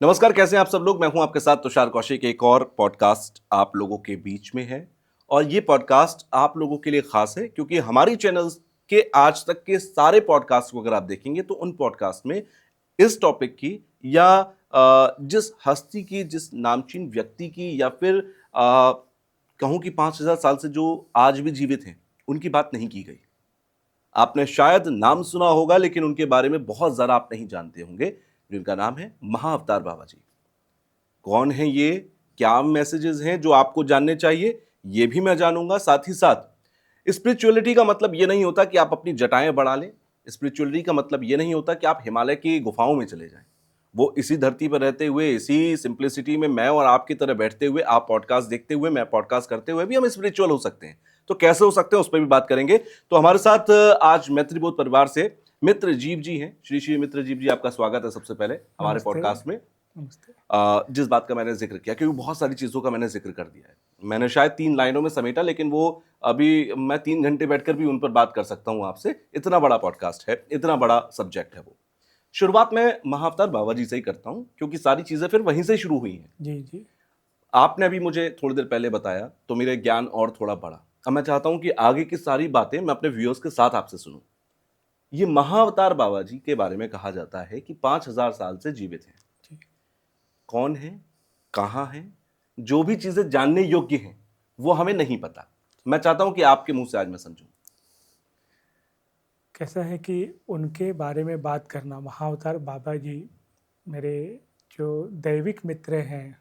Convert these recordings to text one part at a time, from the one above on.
नमस्कार, कैसे हैं आप सब लोग। मैं हूं आपके साथ तुषार कौशिक। एक और पॉडकास्ट आप लोगों के बीच में है और ये पॉडकास्ट आप लोगों के लिए खास है क्योंकि हमारी चैनल्स के आज तक के सारे पॉडकास्ट को अगर आप देखेंगे तो उन पॉडकास्ट में इस टॉपिक की या जिस हस्ती की, जिस नामचीन व्यक्ति की या फिर कहूं कि 5,000 साल से जो आज भी जीवित हैं उनकी बात नहीं की गई। आपने शायद नाम सुना होगा लेकिन उनके बारे में बहुत ज़्यादा आप नहीं जानते होंगे। जिनका नाम है महाअवतार बाबा जी। कौन है ये, क्या मैसेजेस हैं जो आपको जानने चाहिए, ये भी मैं जानूंगा। साथ ही साथ स्पिरिचुअलिटी का मतलब ये नहीं होता कि आप अपनी जटाएं बढ़ा लें। स्पिरिचुअलिटी का मतलब ये नहीं होता कि आप हिमालय की गुफाओं में चले जाएं। वो इसी धरती पर रहते हुए, इसी सिंप्लिसिटी में मैं और आपकी तरह बैठते हुए, आप पॉडकास्ट देखते हुए, मैं पॉडकास्ट करते हुए भी हम स्पिरिचुअल हो सकते हैं। तो कैसे हो सकते हैं उस पर भी बात करेंगे। तो हमारे साथ आज मैत्रीबोध परिवार से मित्र जीव जी हैं। श्री श्री मित्र जीव जी, आपका स्वागत है सबसे पहले हमारे पॉडकास्ट में। नमस्ते। जिस बात का मैंने जिक्र किया, क्योंकि बहुत सारी चीज़ों का मैंने जिक्र कर दिया है, मैंने शायद 3 लाइनों में समेटा, लेकिन वो अभी मैं 3 घंटे बैठकर भी उन पर बात कर सकता हूं आपसे। इतना बड़ा पॉडकास्ट है, इतना बड़ा सब्जेक्ट है वो। शुरुआत मैं महाअवतार बाबा जी से ही करता हूं क्योंकि सारी चीज़ें फिर वहीं से शुरू हुई हैं। जी जी। आपने अभी मुझे थोड़ी देर पहले बताया तो मेरे ज्ञान और थोड़ा बढ़ा। अब मैं चाहता हूं कि आगे की सारी बातें मैं अपने व्यूअर्स के साथ आपसे सुनूं। ये महाअवतार बाबा जी के बारे में कहा जाता है कि 5,000 साल से जीवित हैं। जी। कौन है, कहाँ है, जो भी चीजें जानने योग्य हैं वो हमें नहीं पता। मैं चाहता हूं कि आपके मुंह से आज मैं समझूं। कैसा है कि उनके बारे में बात करना, महाअवतार बाबा जी मेरे जो दैविक मित्र हैं,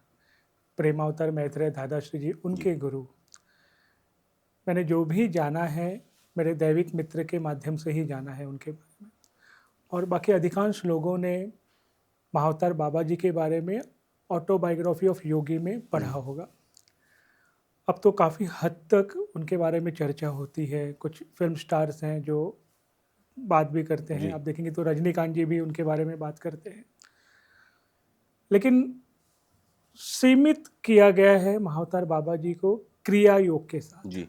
प्रेमावतार मैत्रेय दादाश्री जी, जी उनके गुरु। मैंने जो भी जाना है मेरे दैविक मित्र के माध्यम से ही जाना है उनके बारे में। और बाकी अधिकांश लोगों ने महाअवतार बाबा जी के बारे में ऑटोबायोग्राफी ऑफ योगी में पढ़ा होगा। अब तो काफ़ी हद तक उनके बारे में चर्चा होती है। कुछ फिल्म स्टार्स हैं जो बात भी करते हैं। जी। आप देखेंगे तो रजनीकांत जी भी उनके बारे में बात करते हैं। लेकिन सीमित किया गया है महाअवतार बाबा जी को क्रिया योग के साथ। जी।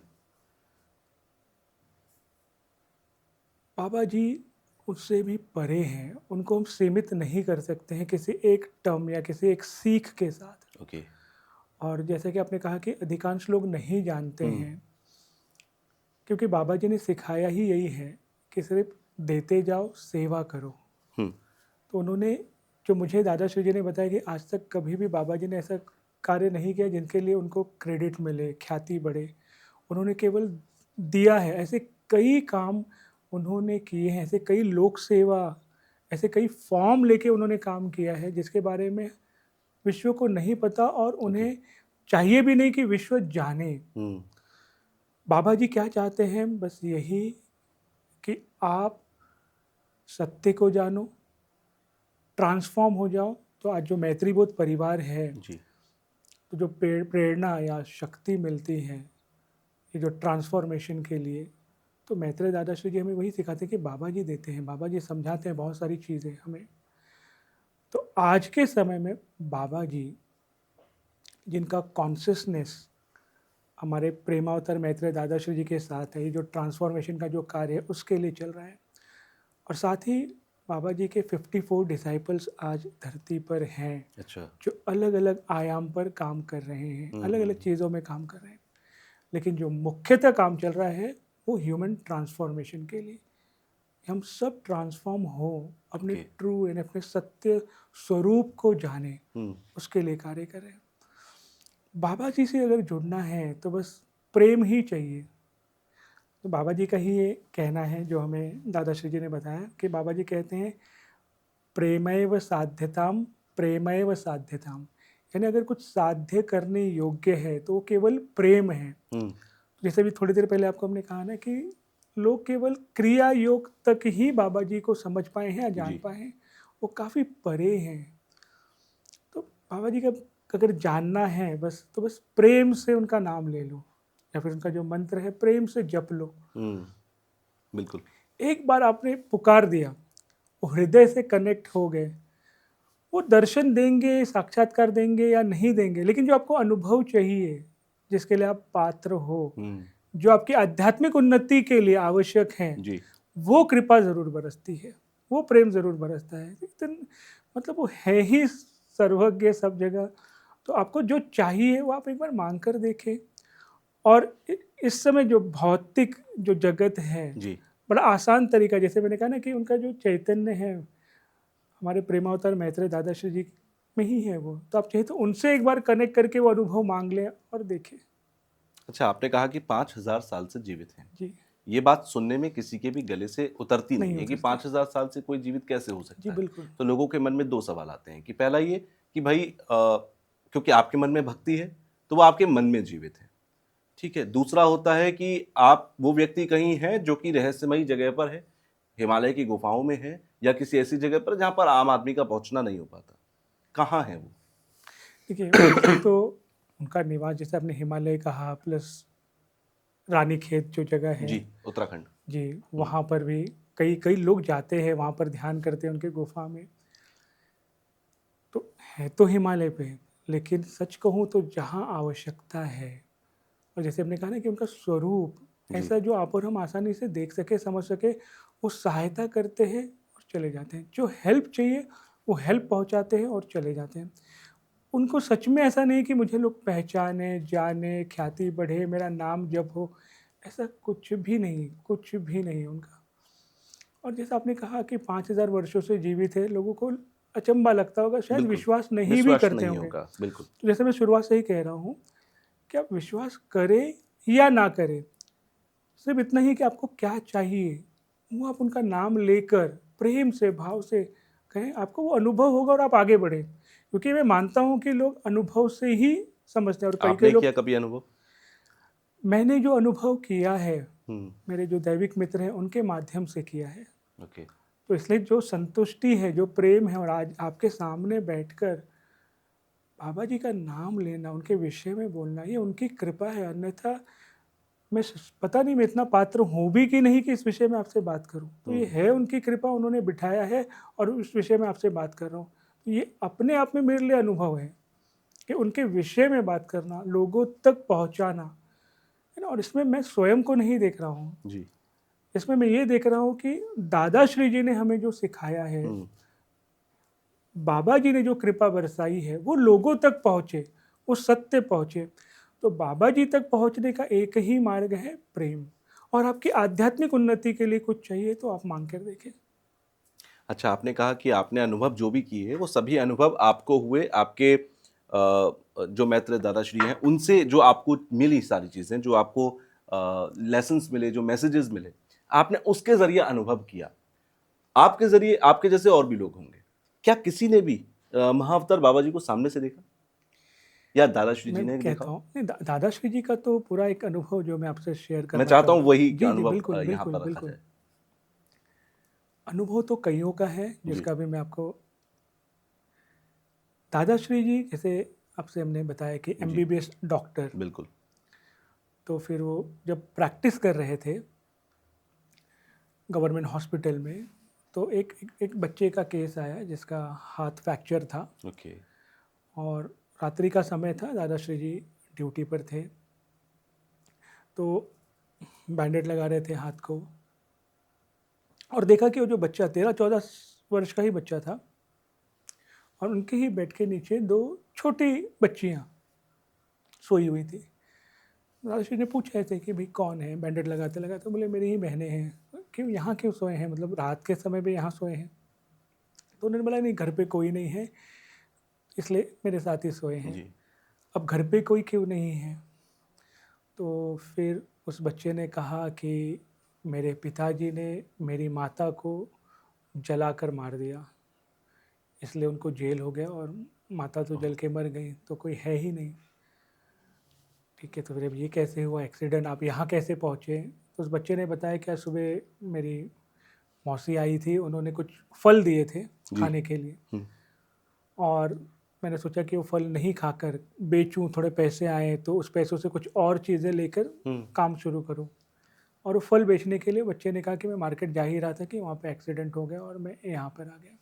बाबा जी उससे भी परे हैं। उनको हम सीमित नहीं कर सकते हैं किसी एक टर्म या किसी एक सीख के साथ। ओके। और जैसे कि आपने कहा कि अधिकांश लोग नहीं जानते हम्म। हैं, क्योंकि बाबा जी ने सिखाया ही यही है कि सिर्फ देते जाओ, सेवा करो। हम्म। तो उन्होंने, जो मुझे दादाश्री जी ने बताया कि आज तक कभी भी बाबा जी ने ऐसा कार्य नहीं किया जिनके लिए उनको क्रेडिट मिले, ख्याति बढ़े। उन्होंने केवल दिया है। ऐसे कई काम उन्होंने किए हैं, ऐसे कई लोक सेवा, ऐसे कई फॉर्म लेके उन्होंने काम किया है जिसके बारे में विश्व को नहीं पता और ओके। उन्हें चाहिए भी नहीं कि विश्व जाने। हम्म। बाबा जी क्या चाहते हैं? बस यही कि आप सत्य को जानो, ट्रांसफॉर्म हो जाओ। तो आज जो मैत्रीबोध परिवार है, जी। तो जो प्रेरणा या शक्ति मिलती है ये जो ट्रांसफॉर्मेशन के लिए, तो मैत्रेय दादाश्री जी हमें वही सिखाते हैं कि बाबा जी देते हैं। बाबा जी समझाते हैं बहुत सारी चीज़ें हमें। तो आज के समय में बाबा जी, जिनका कॉन्शियसनेस हमारे प्रेमावतार मैत्रेय दादाश्री जी के साथ है, ये जो ट्रांसफॉर्मेशन का जो कार्य है उसके लिए चल रहा है। और साथ ही बाबा जी के 54 डिसाइपल्स आज धरती पर हैं, अच्छा। जो अलग अलग आयाम पर काम कर रहे हैं, अलग अलग चीज़ों में काम कर रहे हैं। लेकिन जो मुख्यतः काम चल रहा है वो ह्यूमन ट्रांसफॉर्मेशन के लिए। हम सब ट्रांसफॉर्म हो, अपने ओके। ट्रू यानी अपने सत्य स्वरूप को जाने, हम्म। उसके लिए कार्य करें। बाबा जी से अगर जुड़ना है तो बस प्रेम ही चाहिए। तो बाबा जी का ही ये कहना है जो हमें दादाश्री जी ने बताया कि बाबा जी कहते हैं, प्रेमैव साध्यताम, प्रेमैव साध्यताम। यानी अगर कुछ साध्य करने योग्य है तो वो केवल प्रेम है। हम्म। जैसे भी थोड़ी देर पहले आपको हमने कहा ना कि लोग केवल क्रिया योग तक ही बाबा जी को समझ पाए हैं या जान जी। पाए हैं, वो काफ़ी परे हैं। तो बाबा जी का अगर जानना है बस, तो बस प्रेम से उनका नाम ले लो, या फिर उनका जो मंत्र है प्रेम से जप लो। हम्म। बिल्कुल। एक बार आपने पुकार दिया, वो हृदय से कनेक्ट हो गए, वो दर्शन देंगे, साक्षात्कार देंगे या नहीं देंगे, लेकिन जो आपको अनुभव चाहिए, जिसके लिए आप पात्र हो, हम्म। जो आपकी आध्यात्मिक उन्नति के लिए आवश्यक हैं, जी। वो कृपा ज़रूर बरसती है, वो प्रेम ज़रूर बरसता है। मतलब वो है ही सर्वज्ञ सब जगह। तो आपको जो चाहिए वो आप एक बार मांग कर देखें। और इस समय जो भौतिक जो जगत है, जी। बड़ा आसान तरीका, जैसे मैंने कहा ना कि उनका जो चैतन्य है हमारे प्रेमावतार मैत्रेय दादाश्री जी में ही है वो, तो आप चाहे तो उनसे एक बार कनेक्ट करके वो अनुभव मांग लें और देखें। अच्छा, आपने कहा कि 5000 साल से जीवित हैं। जी, ये बात सुनने में किसी के भी गले से उतरती नहीं नहीं है कि उतरती। 5000 साल से कोई जीवित कैसे हो जी सकता है। बिल्कुल। तो लोगों के मन में 2 सवाल आते हैं कि पहला ये कि भाई क्योंकि आपके मन में भक्ति है, तो वो आपके मन में जीवित है। ठीक है। दूसरा होता है कि आप वो व्यक्ति कहीं हैं जो कि रहस्यमयी जगह पर है, हिमालय की गुफाओं में है या किसी ऐसी जगह पर जहाँ पर आम आदमी का पहुँचना नहीं हो पाता। कहाँ है वो? देखिए, एक तो उनका निवास, जैसे आपने हिमालय कहा, प्लस रानीखेत जो जगह है, जी, उत्तराखंड। जी, हुँ, वहाँ पर भी कई कई लोग जाते हैं, वहाँ पर ध्यान करते हैं उनके गुफा में। तो है तो हिमालय पे, लेकिन सच कहूँ तो जहाँ आवश्यकता है, और जैसे हमने कहा ना कि उनका स्वरूप जी। ऐसा जो आप और हम आसानी से देख सके, समझ सके, वो सहायता करते हैं और चले जाते हैं। जो हेल्प चाहिए वो हेल्प पहुँचाते हैं और चले जाते हैं। उनको सच में ऐसा नहीं कि मुझे लोग पहचाने, जाने, ख्याति बढ़े, मेरा नाम जप हो, ऐसा कुछ भी नहीं है उनका। और जैसा आपने कहा कि 5000 वर्षों से जीवित है, लोगों को अचंभा लगता होगा, शायद बिल्कुल, विश्वास नहीं भी विश्वास करते नहीं होंगे। होगा, बिल्कुल। तो जैसे मैं शुरुआत से ही कह रहा हूँ कि आप विश्वास करें या ना करें, सिर्फ इतना ही कि आपको क्या चाहिए, वो आप उनका नाम लेकर प्रेम से, भाव से कहें, आपको वो अनुभव होगा और आप आगे बढ़ें। क्योंकि मैं मानता हूँ कि लोग अनुभव से ही समझते हैं, और कई कई आपने किया लोग, कभी अनुभव? मैंने जो अनुभव किया है, हुँ, मेरे जो दैविक मित्र हैं उनके माध्यम से किया है। ओके। तो इसलिए जो संतुष्टि है, जो प्रेम है, और आज आपके सामने बैठकर बाबा जी का नाम लेना, उनके विषय में बोलना, ये उनकी कृपा है। अन्यथा पता नहीं मैं इतना पात्र हूँ भी कि नहीं कि इस विषय में आपसे बात करूँ। तो ये हुँ, है उनकी कृपा, उन्होंने बिठाया है, और उस विषय में आपसे बात कर रहा हूँ। तो ये अपने आप में मेरे लिए अनुभव है कि उनके विषय में बात करना, लोगों तक पहुँचाना, है ना। और इसमें मैं स्वयं को नहीं देख रहा हूँ, जी। इसमें मैं ये देख रहा हूँ कि दादा श्री जी ने हमें जो सिखाया है, हुँ, बाबा जी ने जो कृपा बरसाई है, वो लोगों तक पहुँचे, वो सत्य पहुँचे। तो बाबा जी तक पहुँचने का एक ही मार्ग है, प्रेम। और आपकी आध्यात्मिक उन्नति के लिए कुछ चाहिए तो आप मांग कर देखें। अच्छा, आपने कहा कि आपने अनुभव जो भी किए, वो सभी अनुभव आपको हुए आपके जो मैत्र दादाश्री हैं, उनसे जो आपको मिली सारी चीज़ें, जो आपको लेसन्स मिले, जो मैसेजेस मिले, आपने उसके ज़रिए अनुभव किया। आपके ज़रिए आपके जैसे और भी लोग होंगे। क्या किसी ने भी महाअवतार बाबा जी को सामने से देखा? या दादाश्री जी मैं ने देखा कहता हो? हूँ नहीं, दादा श्री जी का तो पूरा एक अनुभव जो मैं आपसे शेयर मैं करना चाहता हूँ चाहूँगा। वही कि जी, जी, अनुभव बिल्कुल, यहाँ बिल्कुल, पर रखा बिल्कुल। जाए। अनुभव तो कइयों का है, जी, जिसका भी मैं आपको, दादा श्री जी जैसे आपसे हमने बताया कि जी, एमबीबीएस डॉक्टर, बिल्कुल। तो फिर वो जब प्रैक्टिस कर रहे थे गवर्नमेंट हॉस्पिटल में, तो एक बच्चे का केस आया जिसका हाथ फ्रैक्चर था, ओके, और रात्रि का समय था, दादाश्री जी ड्यूटी पर थे। तो बैंडेड लगा रहे थे हाथ को, और देखा कि वो जो बच्चा 13-14 वर्ष का ही बच्चा था, और उनके ही बेड के नीचे दो छोटी बच्चियां सोई हुई थी। दादाश्री ने पूछा ऐसे कि भाई कौन है, बैंडेड लगाते लगाते, बोले मेरी ही बहनें हैं। क्यों यहाँ क्यों सोए हैं, मतलब रात के समय पे यहाँ सोए हैं? तो उन्होंने बोला नहीं, घर पे कोई नहीं है, इसलिए मेरे साथ ही सोए हैं। जी, अब घर पे कोई क्यों नहीं है? तो फिर उस बच्चे ने कहा कि मेरे पिताजी ने मेरी माता को जलाकर मार दिया, इसलिए उनको जेल हो गया, और माता तो ओह! जल के मर गई, तो कोई है ही नहीं। ठीक है, तो फिर अब ये कैसे हुआ एक्सीडेंट, आप यहाँ कैसे पहुँचे? तो उस बच्चे ने बताया कि आज सुबह मेरी मौसी आई थी, उन्होंने कुछ फल दिए थे जी, खाने के लिए, हुँ, और मैंने सोचा कि वो फल नहीं खाकर बेचूं, थोड़े पैसे आए तो उस पैसों से कुछ और चीज़ें लेकर हुँ, काम शुरू करूं। और वो फल बेचने के लिए बच्चे ने कहा कि मैं मार्केट जा ही रहा था कि वहाँ पे एक्सीडेंट हो गया और मैं यहाँ पर आ गया।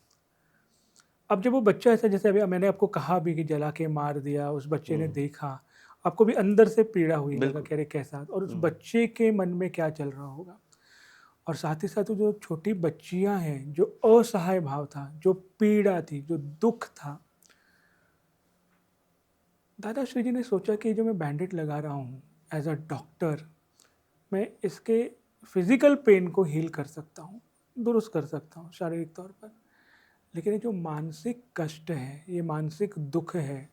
अब जब वो बच्चा ऐसा, जैसे अभी मैंने आपको कहा भी कि जला के मार दिया, उस बच्चे ने हुँ, देखा, आपको भी अंदर से पीड़ा हुई, लगा बिल्कुल। कि अरे कैसा, और उस हुँ, बच्चे के मन में क्या चल रहा होगा। और साथ ही साथ वो जो छोटी बच्चियां हैं, जो असहाय भाव था, जो पीड़ा थी, जो दुख था, दादाश्री जी ने सोचा कि जो मैं बैंडेड लगा रहा हूँ एज अ डॉक्टर, मैं इसके फिजिकल पेन को हील कर सकता हूँ, दुरुस्त कर सकता हूँ शारीरिक तौर पर, लेकिन ये जो मानसिक कष्ट है, ये मानसिक दुख है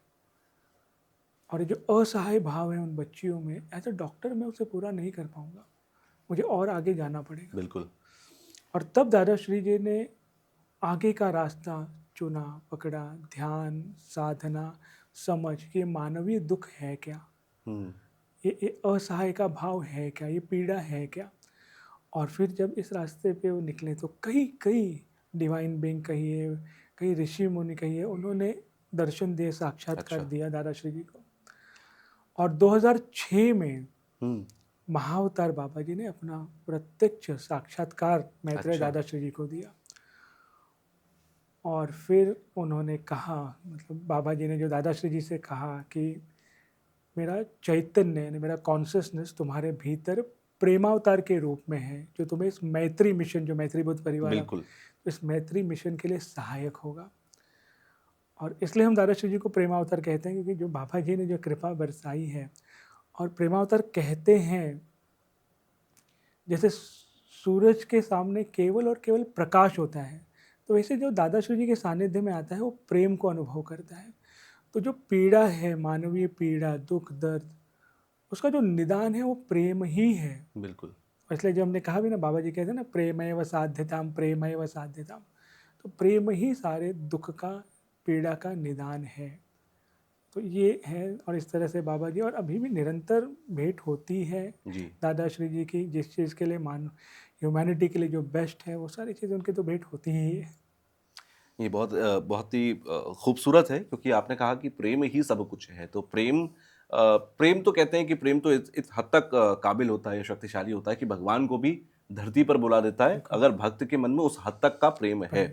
और ये जो असहाय भाव है उन बच्चियों में, एज अ डॉक्टर मैं उसे पूरा नहीं कर पाऊँगा, मुझे और आगे जाना पड़ेगा। बिल्कुल। और तब दादाश्री जी ने आगे का रास्ता चुना, पकड़ा, ध्यान, साधना, समझ कि ये मानवीय दुख है क्या, हम्म। ये असहाय का भाव है क्या, ये पीड़ा है क्या। और फिर जब इस रास्ते पे वो निकले तो कई कई डिवाइन बीइंग कहिए, कई ऋषि मुनि कहिए, उन्होंने दर्शन दिए, साक्षात्कार अच्छा। दिया दादाश्री जी को। और 2006 में हम्म। महाअवतार बाबा जी ने अपना प्रत्यक्ष साक्षात्कार मैत्रेय अच्छा। दादाश्री जी को दिया। और फिर उन्होंने कहा, मतलब बाबा जी ने जो दादाश्री जी से कहा कि मेरा चैतन्य यानी मेरा कॉन्शियसनेस तुम्हारे भीतर प्रेमावतार के रूप में है, जो तुम्हें इस मैत्री मिशन, जो मैत्री बुद्ध परिवार है, बिल्कुल। इस मैत्री मिशन के लिए सहायक होगा। और इसलिए हम दादाश्री जी को प्रेमावतार कहते हैं, क्योंकि जो बाबा जी ने जो कृपा बरसाई है। और प्रेमावतार कहते हैं जैसे सूरज के सामने केवल और केवल प्रकाश होता है, तो वैसे जो दादाश्री जी के सानिध्य में आता है वो प्रेम को अनुभव करता है। तो जो पीड़ा है, मानवीय पीड़ा, दुख, दर्द, उसका जो निदान है वो प्रेम ही है। बिल्कुल। और इसलिए जो हमने कहा भी ना, बाबा जी कहते हैं ना, प्रेमैव साध्यताम, प्रेमैव साध्यताम। तो प्रेम ही सारे दुख का, पीड़ा का निदान है। तो ये है। और इस तरह से बाबा जी, और अभी भी निरंतर भेंट होती है जी। दादाश्री जी की, जिस चीज़ के लिए मान ह्यूमैनिटी के लिए जो बेस्ट है, वो सारी चीज़ें उनकी तो भेंट होती ही है। ये बहुत ही खूबसूरत है, क्योंकि आपने कहा कि प्रेम ही सब कुछ है। तो प्रेम तो कहते हैं कि प्रेम तो इस हद तक काबिल होता है या शक्तिशाली होता है कि भगवान को भी धरती पर बुला देता है, बिल्कुल। अगर भक्त के मन में उस हद तक का प्रेम है। प्रेम